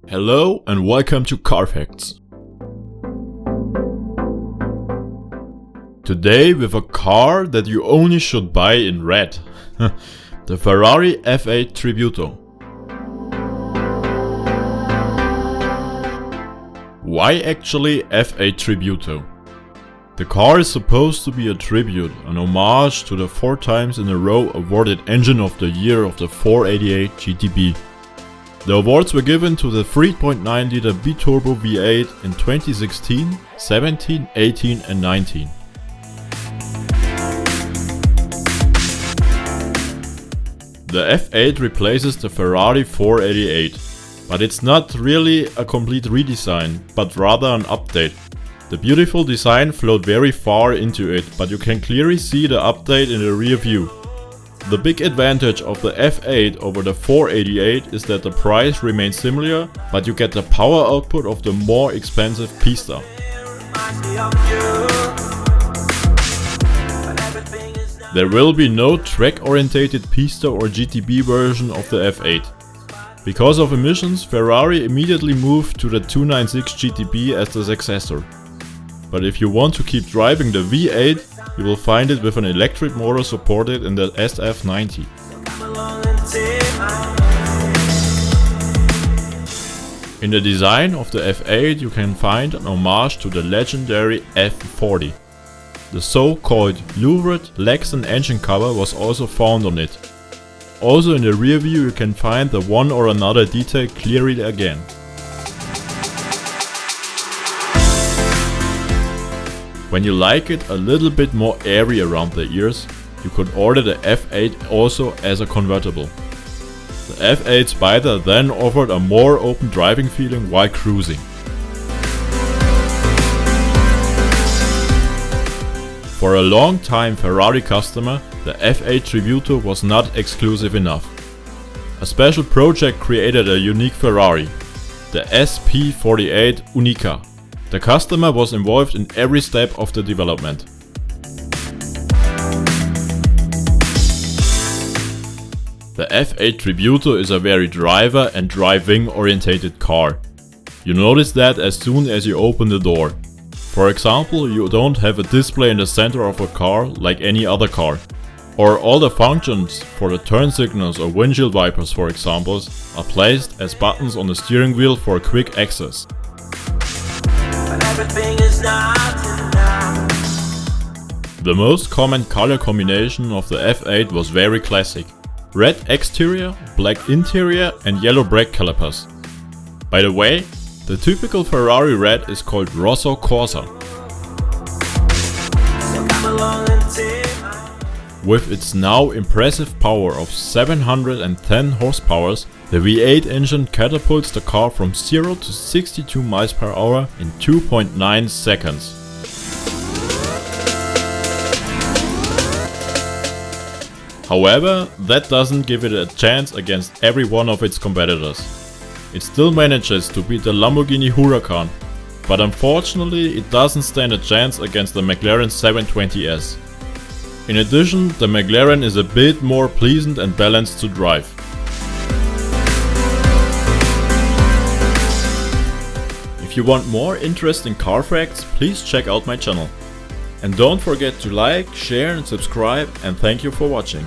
Hello and welcome to CarFacts. Today with a car that you only should buy in red. The Ferrari F8 Tributo. Why actually F8 Tributo? The car is supposed to be a tribute, an homage to the 4 times in a row awarded Engine of the Year of the 488 GTB. The awards were given to the 3.9 liter biturbo V8 in 2016, 17, 18 and 19. The F8 replaces the Ferrari 488, but it's not really a complete redesign, but rather an update. The beautiful design flowed very far into it, but you can clearly see the update in the rear view. The big advantage of the F8 over the 488 is that the price remains similar, but you get the power output of the more expensive Pista. There will be no track-orientated Pista or GTB version of the F8. Because of emissions, Ferrari immediately moved to the 296 GTB as the successor. But if you want to keep driving the V8, you will find it with an electric motor supported in the SF90. In the design of the F8 you can find an homage to the legendary F40. The so-called louvered Lexan engine cover was also found on it. Also in the rear view you can find the one or another detail clearly again. When you like it a little bit more airy around the ears, you could order the F8 also as a convertible. The F8 Spider then offered a more open driving feeling while cruising. For a long time Ferrari customer, the F8 Tributo was not exclusive enough. A special project created a unique Ferrari, the SP48 Unica. The customer was involved in every step of the development. The F8 Tributo is a very driver and driving orientated car. You notice that as soon as you open the door. For example, you don't have a display in the center of a car like any other car. Or all the functions for the turn signals or windshield wipers, for example, are placed as buttons on the steering wheel for quick access. The most common color combination of the F8 was very classic. Red exterior, black interior and yellow brake calipers. By the way, the typical Ferrari red is called Rosso Corsa. With its now impressive power of 710 horsepower, the V8 engine catapults the car from 0 to 62 miles per hour in 2.9 seconds. However, that doesn't give it a chance against every one of its competitors. It still manages to beat the Lamborghini Huracan, but unfortunately it doesn't stand a chance against the McLaren 720S. In addition, the McLaren is a bit more pleasant and balanced to drive. If you want more interesting car facts, please check out my channel. And don't forget to like, share and subscribe, and thank you for watching.